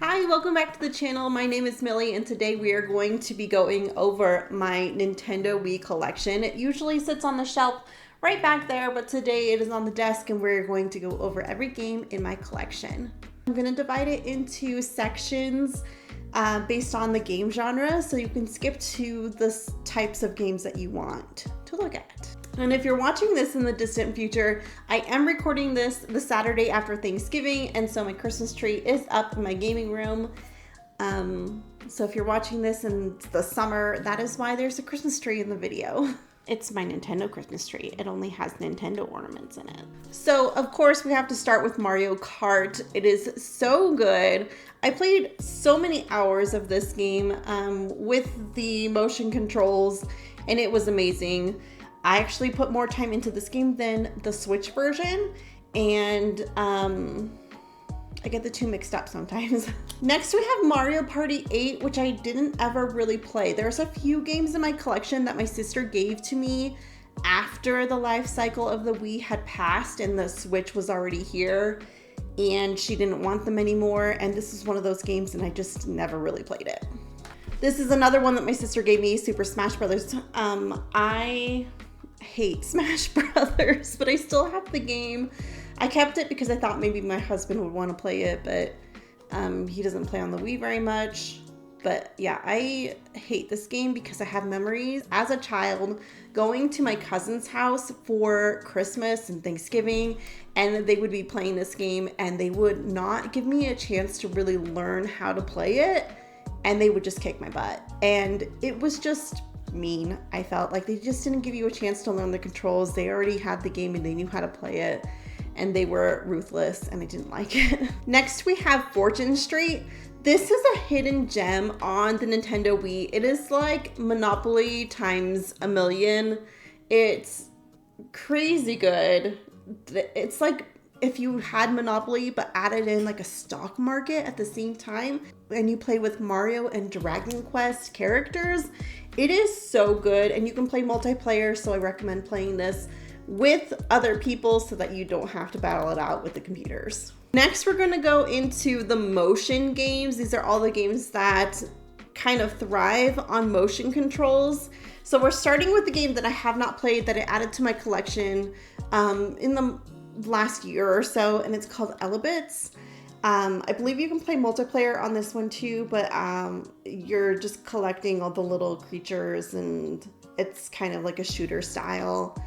Hi, welcome back to the channel. My name is Millie and today we are going to be going over my Nintendo Wii collection. It usually sits on the shelf right back there, but today it is on the desk and we're going to go over every game in my collection. I'm going to divide it into sections based on the game genre, so you can skip to the types of games that you want to look at. And if you're watching this in the distant future, I am recording this the Saturday after Thanksgiving, and so my Christmas tree is up in my gaming room. So if you're watching this in the summer, that is why there's a Christmas tree in the video. It's my Nintendo Christmas tree. It only has Nintendo ornaments in it. So of course we have to start with Mario Kart. It is so good. I played so many hours of this game with the motion controls, and it was amazing. I actually put more time into this game than the Switch version, and I get the two mixed up sometimes. Next we have Mario Party 8, which I didn't ever really play. There's a few games in my collection that my sister gave to me after the life cycle of the Wii had passed and the Switch was already here, and she didn't want them anymore, and this is one of those games and I just never really played it. This is another one that my sister gave me, Super Smash Brothers. I hate Smash Brothers, but I still have the game. I kept it because I thought maybe my husband would want to play it, but he doesn't play on the Wii very much. But yeah, I hate this game because I have memories as a child going to my cousin's house for Christmas and Thanksgiving, and they would be playing this game and they would not give me a chance to really learn how to play it, and they would just kick my butt. And it was just mean. I felt like they just didn't give you a chance to learn the controls. They already had the game and they knew how to play it, and they were ruthless and I didn't like it. Next we have Fortune Street. This is a hidden gem on the Nintendo Wii. It is like Monopoly times a million. It's crazy good. It's like if you had Monopoly but added in like a stock market at the same time, and you play with Mario and Dragon Quest characters. It is so good, and you can play multiplayer, so I recommend playing this with other people so that you don't have to battle it out with the computers. Next, we're gonna go into the motion games. These are all the games that kind of thrive on motion controls. So we're starting with the game that I have not played that I added to my collection in the last year or so, and it's called Elebits. I believe you can play multiplayer on this one too, but you're just collecting all the little creatures, and it's kind of like a shooter style.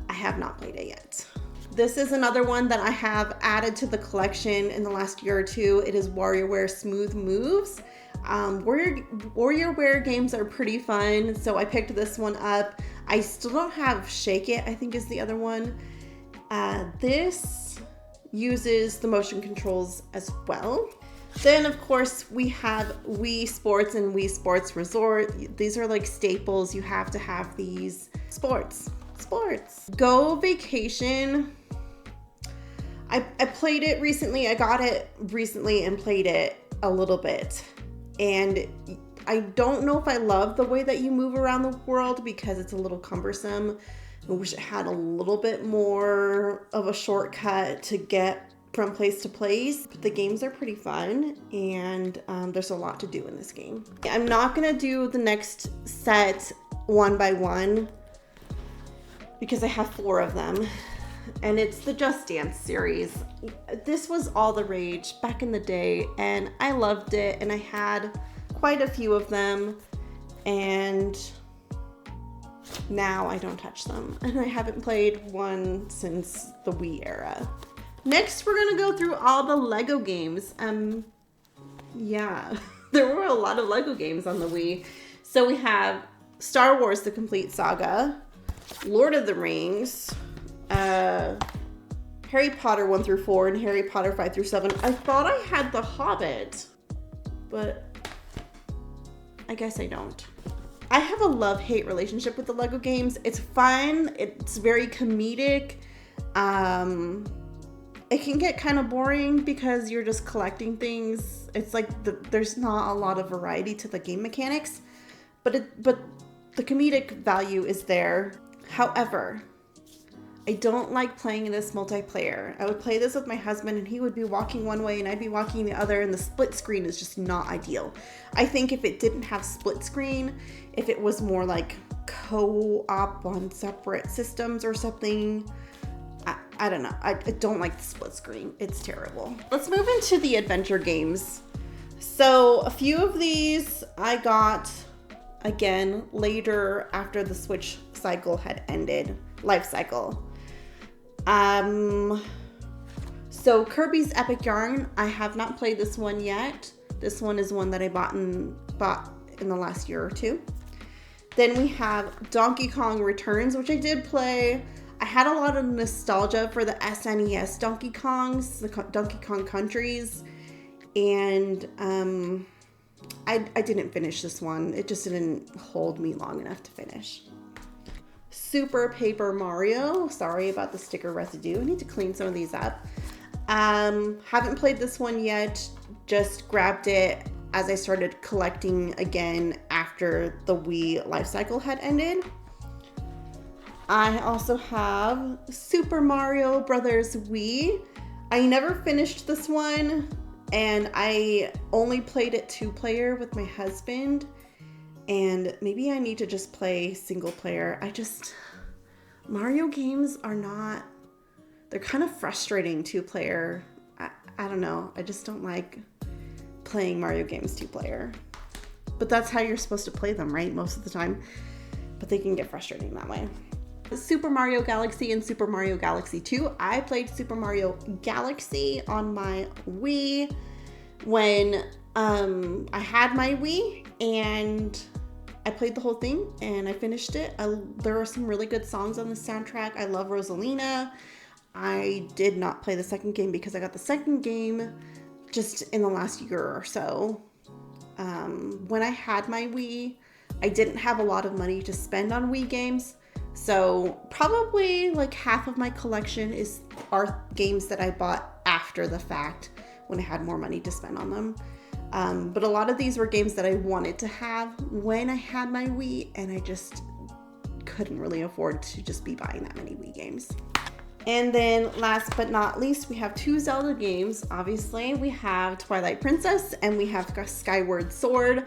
I have not played it yet. This is another one that I have added to the collection in the last year or two. It is WarioWare Smooth Moves. WarioWare games are pretty fun, so I picked this one up. I still don't have Shake It, I think is the other one. This uses the motion controls as well. Then of course we have Wii Sports and Wii Sports Resort. These are like staples. You have to have these. Sports. Go Vacation. I played it recently. I got it recently and played it a little bit. And I don't know if I love the way that you move around the world because it's a little cumbersome. I wish it had a little bit more of a shortcut to get from place to place. But the games are pretty fun, and there's a lot to do in this game. I'm not gonna do the next set one by one because I have 4 of them, and it's the Just Dance series. This was all the rage back in the day, and I loved it, and I had quite a few of them, and now I don't touch them, and I haven't played one since the Wii era. Next, we're gonna go through all the Lego games. Yeah, there were a lot of Lego games on the Wii. So we have Star Wars: The Complete Saga, Lord of the Rings, Harry Potter 1 through 4, and Harry Potter 5 through 7. I thought I had The Hobbit, but I guess I don't. I have a love-hate relationship with the Lego games. It's fun. It's very comedic. It can get kind of boring because you're just collecting things. It's like there's not a lot of variety to the game mechanics, but the comedic value is there. However, I don't like playing this multiplayer. I would play this with my husband and he would be walking one way and I'd be walking the other, and the split screen is just not ideal. I think if it didn't have split screen, if it was more like co-op on separate systems or something, I don't know. I don't like the split screen. It's terrible. Let's move into the adventure games. So a few of these I got, again, later after the Switch cycle had ended, life cycle. So Kirby's Epic Yarn, I have not played this one yet. This one is one that I bought in the last year or two. Then we have Donkey Kong Returns, which I did play. I had a lot of nostalgia for the SNES Donkey Kongs, the Donkey Kong Countries, and I didn't finish this one. It just didn't hold me long enough to finish. Super Paper Mario. Sorry about the sticker residue. I need to clean some of these up. Haven't played this one yet. Just grabbed it as I started collecting again after the Wii life cycle had ended. I also have Super Mario Brothers Wii. I never finished this one, and I only played it 2-player with my husband, and maybe I need to just play single player. Mario games are not, they're kind of frustrating 2-player. I don't know. I just don't like playing Mario games 2-player. But that's how you're supposed to play them, right? Most of the time. But they can get frustrating that way. Super Mario Galaxy and Super Mario Galaxy 2. I played Super Mario Galaxy on my Wii when I had my Wii, and I played the whole thing and I finished it. There are some really good songs on the soundtrack. I love Rosalina. I did not play the second game because I got the second game just in the last year or so. When I had my Wii, I didn't have a lot of money to spend on Wii games. So probably like half of my collection are games that I bought after the fact when I had more money to spend on them. But a lot of these were games that I wanted to have when I had my Wii, and I just couldn't really afford to just be buying that many Wii games. And then last but not least, we have 2 Zelda games. Obviously, we have Twilight Princess and we have Skyward Sword.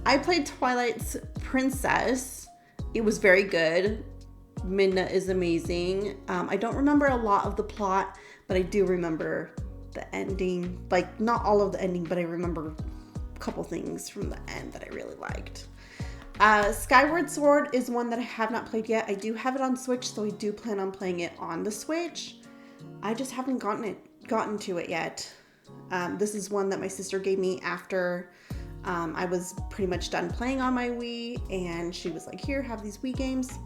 I played Twilight Princess. It was very good. Midna is amazing. I don't remember a lot of the plot, but I do remember the ending. Like, not all of the ending, but I remember a couple things from the end that I really liked. Skyward Sword is one that I have not played yet. I do have it on Switch, so I do plan on playing it on the Switch. I just haven't gotten to it yet. This is one that my sister gave me after I was pretty much done playing on my Wii, and she was like, here, have these Wii games.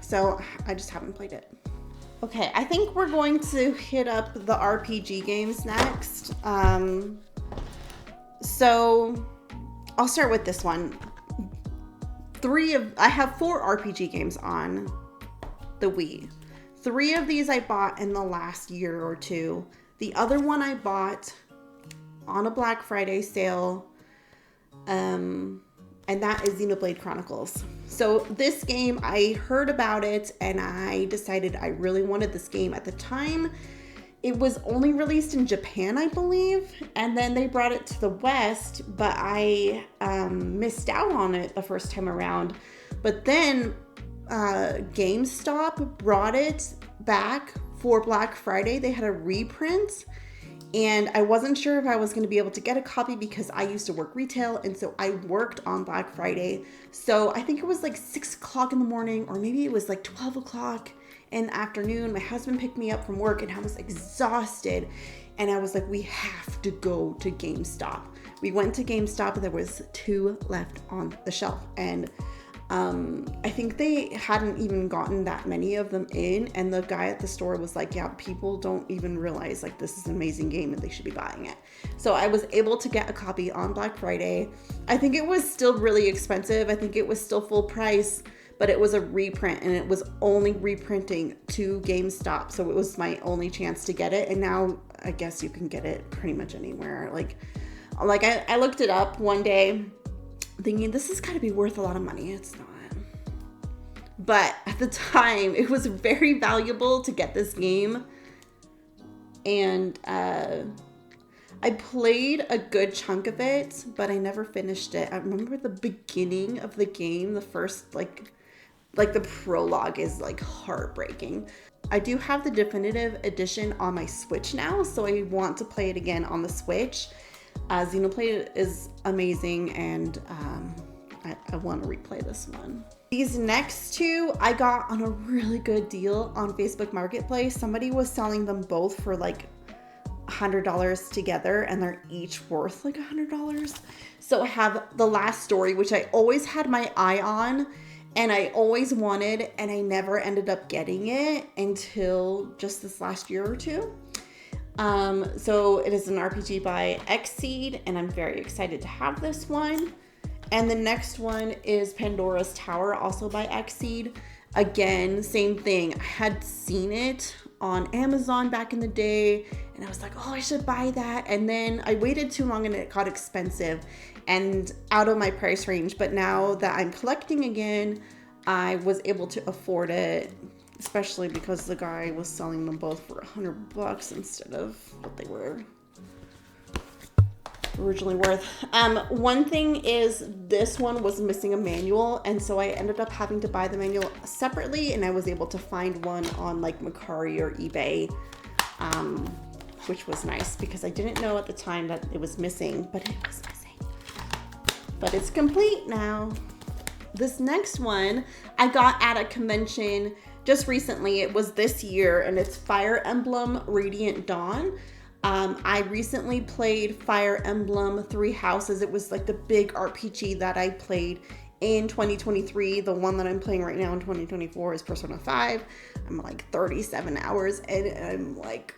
So I just haven't played it. Okay, I think we're going to hit up the RPG games next. So I'll start with this one. I have 4 RPG games on the Wii. 3 of these I bought in the last year or two. The other one I bought on a Black Friday sale, and that is Xenoblade Chronicles. So this game, I heard about it and I decided I really wanted this game. At the time, it was only released in Japan, I believe, and then they brought it to the West, but I missed out on it the first time around. But then GameStop brought it back for Black Friday. They had a reprint, and I wasn't sure if I was going to be able to get a copy because I used to work retail, and so I worked on Black Friday. So I think it was like 6 o'clock in the morning, or maybe it was like 12 o'clock in the afternoon. My husband picked me up from work and I was exhausted, and I was like, we have to go to GameStop. We went to GameStop and there was 2 left on the shelf, and I think they hadn't even gotten that many of them in, and the guy at the store was like, yeah, people don't even realize like this is an amazing game and they should be buying it. So I was able to get a copy on Black Friday. I think it was still really expensive. I think it was still full price, but it was a reprint, and it was only reprinting to GameStop. So it was my only chance to get it. And now I guess you can get it pretty much anywhere. Like I looked it up one day thinking this has got to be worth a lot of money. It's not. but at the time it was very valuable to get this game. And I played a good chunk of it, but I never finished it. I remember the beginning of the game, the first like the prologue is like heartbreaking. I do have the definitive edition on my Switch now, so I want to play it again on the Switch. Xenoblade is amazing, and I want to replay this one. These next two I got on a really good deal on Facebook Marketplace. Somebody was selling them both for like $100 together, and they're each worth like $100. So I have The Last Story, which I always had my eye on and I always wanted, and I never ended up getting it until just this last year or two. So it is an RPG by Xseed, and I'm very excited to have this one. And the next one is Pandora's Tower, also by Xseed. Again, same thing. I had seen it on Amazon back in the day, and I was like, oh, I should buy that. And then I waited too long and it got expensive and out of my price range. But now that I'm collecting again, I was able to afford it, especially because the guy was selling them both for $100 instead of what they were originally worth. One thing is this one was missing a manual, and so I ended up having to buy the manual separately, and I was able to find one on like Mercari or eBay, which was nice because I didn't know at the time that it was missing, but it was missing. But it's complete now. This next one I got at a convention just recently. It was this year, and it's Fire Emblem Radiant Dawn. I recently played Fire Emblem Three Houses. It was like the big RPG that I played in 2023. The one that I'm playing right now in 2024 is Persona 5. I'm like 37 hours, and I'm like,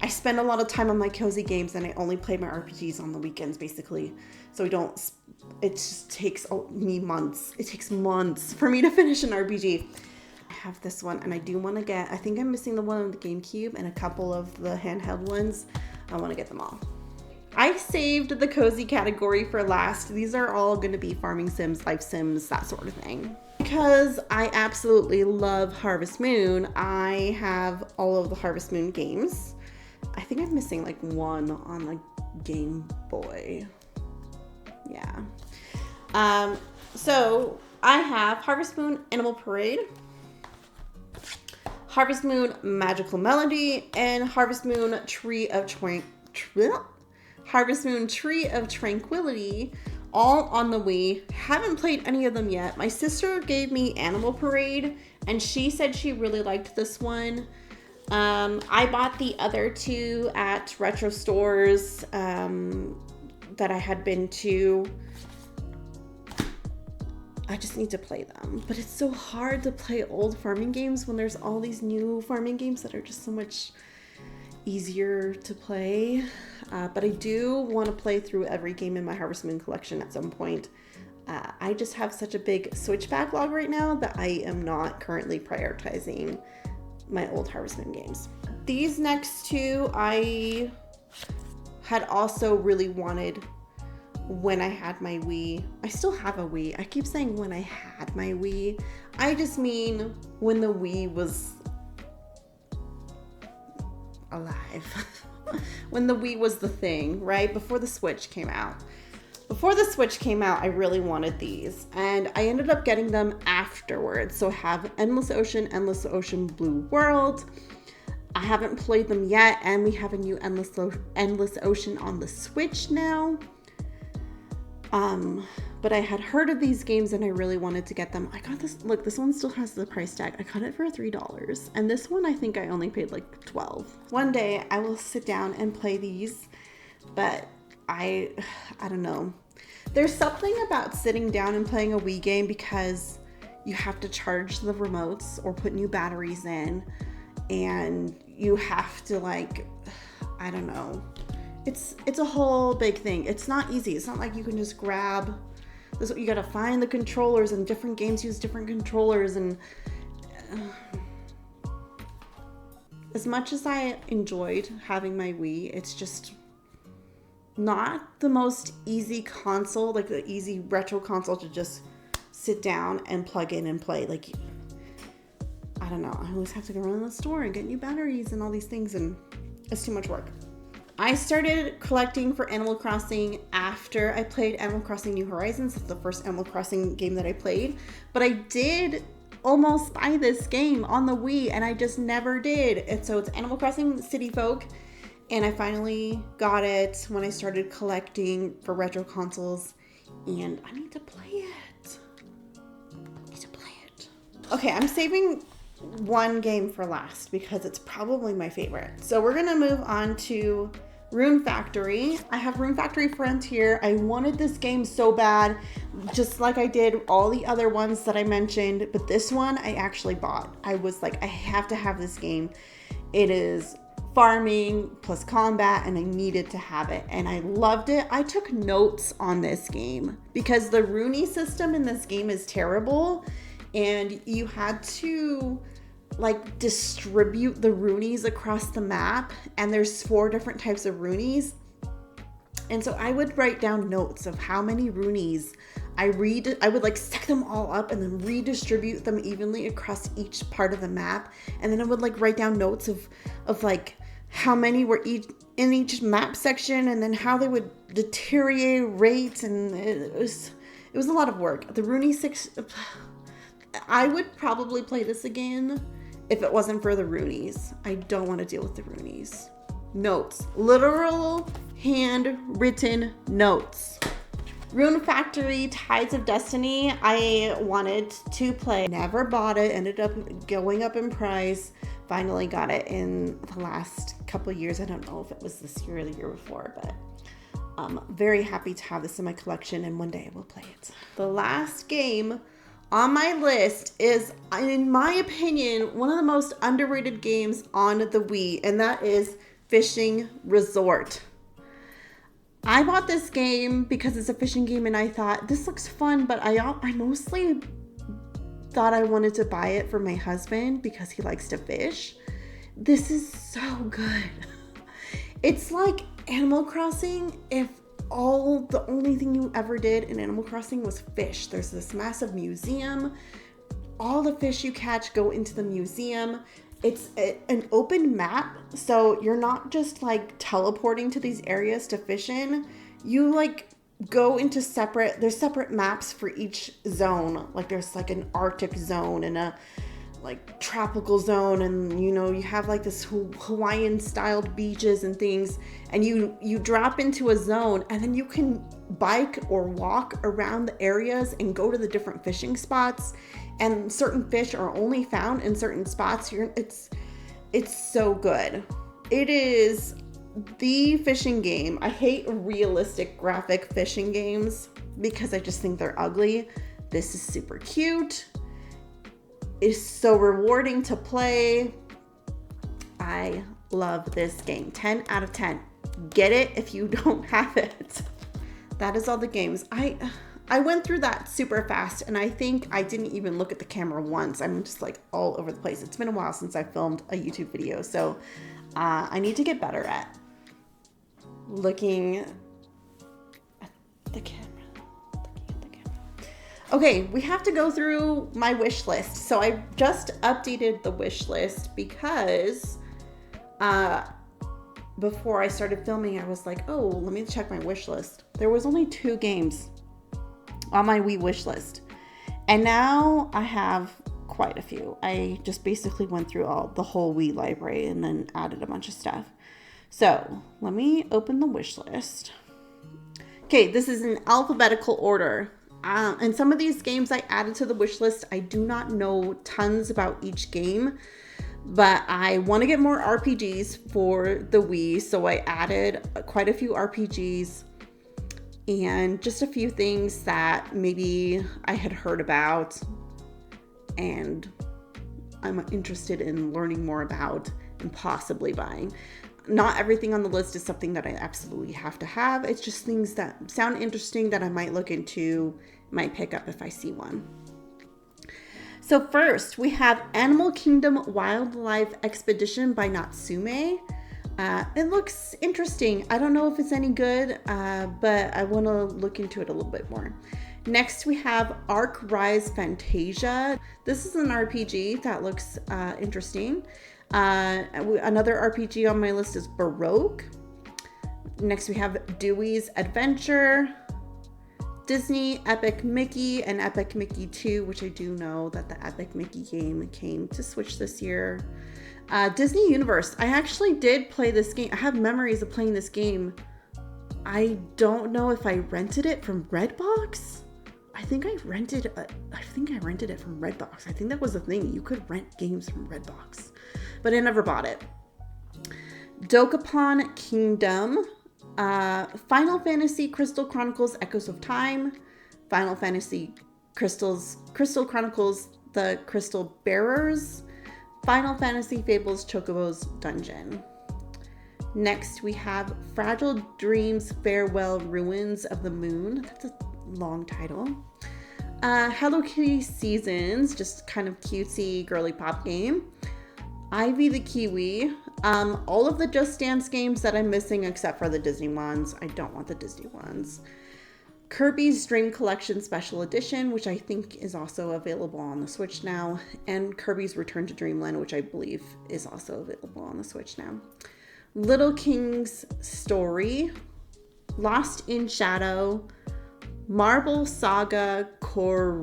I spend a lot of time on my cozy games, and I only play my RPGs on the weekends, basically. So it just takes me months. It takes months for me to finish an RPG. I have this one, and I do want to get, I think I'm missing the one on the GameCube and a couple of the handheld ones. I want to get them all. I saved the cozy category for last. These are all going to be farming sims, life sims, that sort of thing. Because I absolutely love Harvest Moon, I have all of the Harvest Moon games. I think I'm missing like one on like Game Boy. Yeah. So I have Harvest Moon Animal Parade, Harvest Moon Magical Melody, and Harvest Moon Tree of Tranquility, all on the Wii. Haven't played any of them yet. My sister gave me Animal Parade, and she said she really liked this one. I bought the other two at retro stores that I had been to. I just need to play them. But it's so hard to play old farming games when there's all these new farming games that are just so much easier to play. But I do want to play through every game in my Harvest Moon collection at some point. I just have such a big Switch backlog right now that I am not currently prioritizing my old Harvest Moon games. These next two I had also really wanted when I had my Wii. I still have a Wii. I keep saying when I had my Wii. I just mean when the Wii was alive. When the Wii was the thing, right? Before the Switch came out. Before the Switch came out, I really wanted these, and I ended up getting them afterwards. So I have Endless Ocean Blue World. I haven't played them yet, and we have a new Endless Ocean on the Switch now. But I had heard of these games and I really wanted to get them. I got this, look, this one still has the price tag. I got it for $3. And this one, I think I only paid like $12. One day I will sit down and play these, but I don't know. There's something about sitting down and playing a Wii game because you have to charge the remotes or put new batteries in, and you have to like, I don't know. It's a whole big thing. It's not easy. It's not like you can just grab this. You gotta find the controllers, and different games use different controllers. And as much as I enjoyed having my Wii, it's just not the most easy console, like the easy retro console to just sit down and plug in and play. Like, I don't know. I always have to go around the store and get new batteries and all these things, and it's too much work. I started collecting for Animal Crossing after I played Animal Crossing New Horizons. That's the first Animal Crossing game that I played. But I did almost buy this game on the Wii, and I just never did. And so it's Animal Crossing City Folk, and I finally got it when I started collecting for retro consoles, and I need to play it. Okay, I'm saving one game for last because it's probably my favorite. So we're gonna move on to Rune Factory. I have Rune Factory Frontier. I wanted this game so bad, just like I did all the other ones that I mentioned, but this one I actually bought. I was like, I have to have this game. It is farming plus combat, and I needed to have it, and I loved it. I took notes on this game because the Rooney system in this game is terrible, and you had to like distribute the Roonies across the map, and there's 4 different types of Roonies. And so I would write down notes of how many Roonies I would like stack them all up and then redistribute them evenly across each part of the map. And then I would like write down notes of like how many were in each map section, and then how they would deteriorate. And it was a lot of work. The Rooney 6, I would probably play this again if it wasn't for the Roonies. I don't want to deal with the Roonies. Notes. Literal handwritten notes. Rune Factory Tides of Destiny. I wanted to play. Never bought it. Ended up going up in price. Finally got it in the last couple of years. I don't know if it was this year or the year before, but I'm very happy to have this in my collection, and one day I will play it. The last game on my list is, in my opinion, one of the most underrated games on the Wii, and that is Fishing Resort. I bought this game because it's a fishing game, and I thought, this looks fun, but I mostly thought I wanted to buy it for my husband because he likes to fish. This is so good. It's like Animal Crossing if the only thing you ever did in Animal Crossing was fish. There's this massive museum. All the fish you catch go into the museum. It's an open map, so you're not just like teleporting to these areas to fish in. You like go into there's separate maps for each zone. Like there's like an Arctic zone and a like tropical zone, and you have like this Hawaiian styled beaches and things, and you drop into a zone, and then you can bike or walk around the areas and go to the different fishing spots, and certain fish are only found in certain spots. It's so good. It is the fishing game. I hate realistic graphic fishing games because I just think they're ugly. This is super cute. It's so rewarding to play. I love this game. 10 out of 10. Get it if you don't have it. That is all the games. I went through that super fast, and I think I didn't even look at the camera once. I'm just like all over the place. It's been a while since I filmed a YouTube video, so I need to get better at looking at the camera. Okay, we have to go through my wish list. So I just updated the wish list because before I started filming, I was like, oh, let me check my wish list. There was only 2 games on my Wii wish list, and now I have quite a few. I just basically went through the whole Wii library and then added a bunch of stuff. So let me open the wish list. Okay, this is in alphabetical order. And some of these games I added to the wish list. I do not know tons about each game, but I want to get more RPGs for the Wii, so I added quite a few RPGs and just a few things that maybe I had heard about and I'm interested in learning more about and possibly buying. Not everything on the list is something that I absolutely have to have. It's just things that sound interesting that I might look into, might pick up if I see one. So first, we have Animal Kingdom Wildlife Expedition by Natsume. It looks interesting. I don't know if it's any good, but I want to look into it a little bit more. Next, we have Arc Rise Fantasia. This is an RPG that looks interesting. Another RPG on my list is Baroque. Next, we have Dewey's Adventure, Disney Epic Mickey, and Epic Mickey 2, which I do know that the Epic Mickey game came to Switch this year. Disney Universe. I actually did play this game. I have memories of playing this game. I don't know if I rented it from Redbox. I think I rented it from Redbox. I think that was a thing. You could rent games from Redbox, but I never bought it. Dokapon Kingdom, Final Fantasy Crystal Chronicles Echoes of Time, Final Fantasy Crystal Chronicles The Crystal Bearers, Final Fantasy Fables Chocobo's Dungeon. Next, we have Fragile Dreams Farewell Ruins of the Moon. That's a long title. Hello Kitty Seasons, just kind of cutesy girly pop game. Ivy the Kiwi. All of the Just Dance games that I'm missing except for the Disney ones. I don't want the Disney ones. Kirby's Dream Collection Special Edition, which I think is also available on the Switch now. And Kirby's Return to Dreamland, which I believe is also available on the Switch now. Little King's Story. Lost in Shadow. Marble Saga Kororinpa.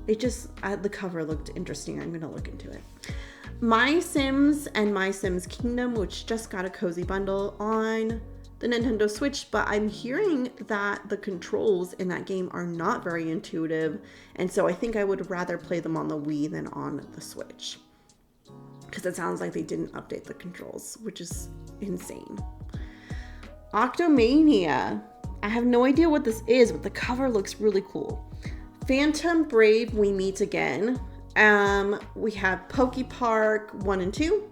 The cover looked interesting. I'm going to look into it. My Sims and My Sims Kingdom, which just got a cozy bundle on the Nintendo Switch, but I'm hearing that the controls in that game are not very intuitive, and so I think I would rather play them on the Wii than on the Switch, because it sounds like they didn't update the controls, which is insane. Octomania. I have no idea what this is, but the cover looks really cool. Phantom Brave We Meet Again. We have Poke Park 1 and 2.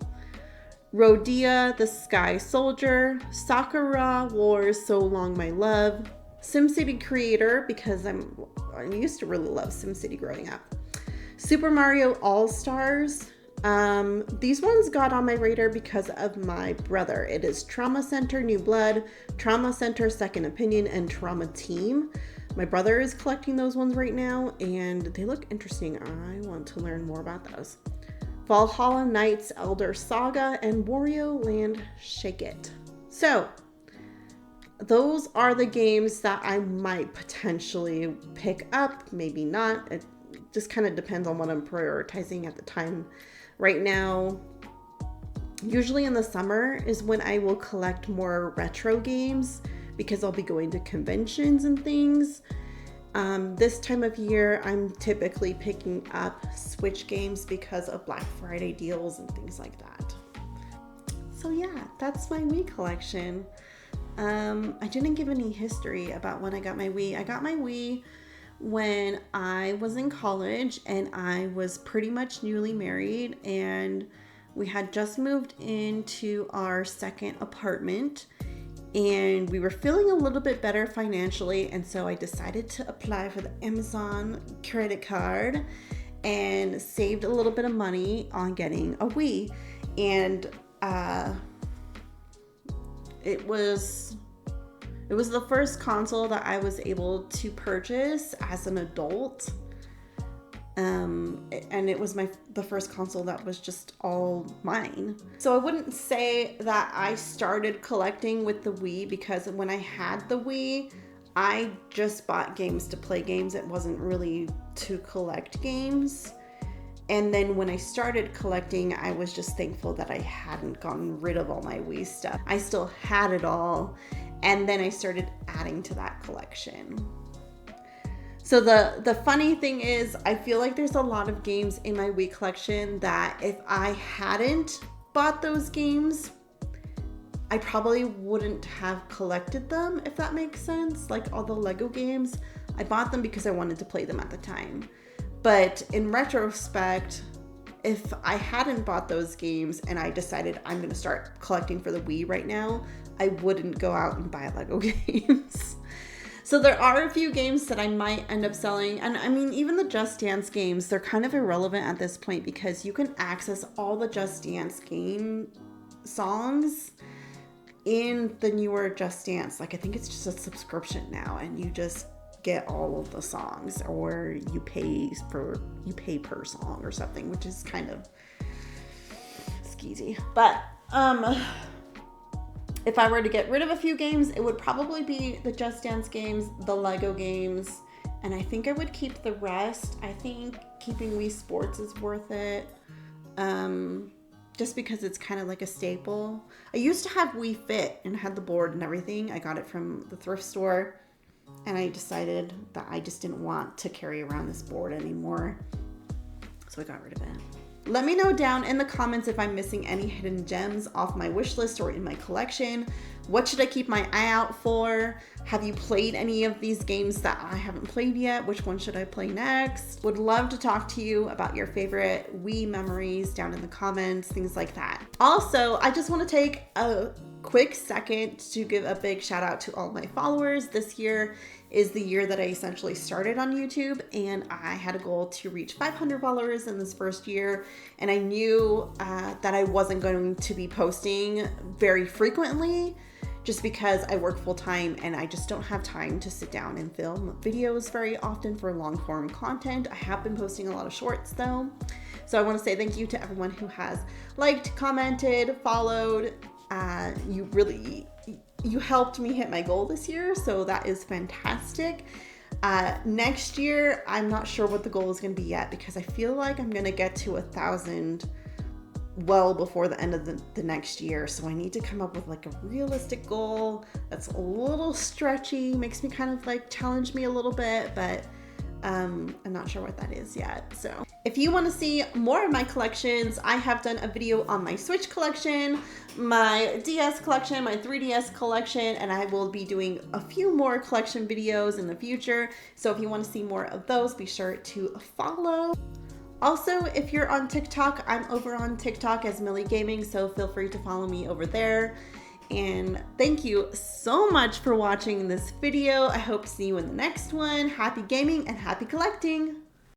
Rodea the Sky Soldier. Sakura Wars So Long My Love. SimCity Creator, because I used to really love SimCity growing up. Super Mario All-Stars. These ones got on my radar because of my brother. It is Trauma Center New Blood, Trauma Center Second Opinion, and Trauma Team. My brother is collecting those ones right now, and they look interesting. I want to learn more about those. Valhalla Knights Elder Saga and Wario Land Shake It. So, those are the games that I might potentially pick up, maybe not. It just kind of depends on what I'm prioritizing at the time. Right now, usually in the summer is when I will collect more retro games, because I'll be going to conventions and things. This time of year, I'm typically picking up Switch games because of Black Friday deals and things like that. So yeah, that's my Wii collection. I didn't give any history about when I got my Wii. I got my Wii when I was in college, and I was pretty much newly married, and we had just moved into our second apartment. And we were feeling a little bit better financially, and so I decided to apply for the Amazon credit card and saved a little bit of money on getting a Wii. And it was the first console that I was able to purchase as an adult. And it was the first console that was just all mine. So I wouldn't say that I started collecting with the Wii, because when I had the Wii, I just bought games to play games. It wasn't really to collect games. And then when I started collecting, I was just thankful that I hadn't gotten rid of all my Wii stuff. I still had it all. And then I started adding to that collection. So the funny thing is, I feel like there's a lot of games in my Wii collection that if I hadn't bought those games, I probably wouldn't have collected them, if that makes sense. Like all the Lego games, I bought them because I wanted to play them at the time. But in retrospect, if I hadn't bought those games and I decided I'm going to start collecting for the Wii right now, I wouldn't go out and buy Lego games. So there are a few games that I might end up selling. And I mean, even the Just Dance games, they're kind of irrelevant at this point, because you can access all the Just Dance game songs in the newer Just Dance, like I think it's just a subscription now, and you just get all of the songs, or you pay per song or something, which is kind of skeezy. But if I were to get rid of a few games, it would probably be the Just Dance games, the Lego games, and I think I would keep the rest. I think keeping Wii Sports is worth it. Just because it's kind of like a staple. I used to have Wii Fit and had the board and everything. I got it from the thrift store, and I decided that I just didn't want to carry around this board anymore, so I got rid of it. Let me know down in the comments if I'm missing any hidden gems off my wish list or in my collection. What should I keep my eye out for? Have you played any of these games that I haven't played yet? Which one should I play next? Would love to talk to you about your favorite Wii memories down in the comments, things like that. Also, I just want to take a quick second to give a big shout out to all my followers. This year is the year that I essentially started on YouTube, and I had a goal to reach 500 followers in this first year, and I knew that I wasn't going to be posting very frequently just because I work full time and I just don't have time to sit down and film videos very often for long form content. I have been posting a lot of shorts though. So I want to say thank you to everyone who has liked, commented, followed. You helped me hit my goal this year, so that is fantastic. Next year, I'm not sure what the goal is going to be yet, because I feel like I'm going to get to 1,000 well before the end of the next year. So I need to come up with like a realistic goal that's a little stretchy, makes me kind of like challenge me a little bit, but I'm not sure what that is yet. So if you want to see more of my collections, I have done a video on my Switch collection, my DS collection, my 3DS collection, and I will be doing a few more collection videos in the future. So if you want to see more of those, be sure to follow. Also, if you're on TikTok, I'm over on TikTok as Millie Gaming, so feel free to follow me over there. And thank you so much for watching this video. I hope to see you in the next one. Happy gaming and happy collecting!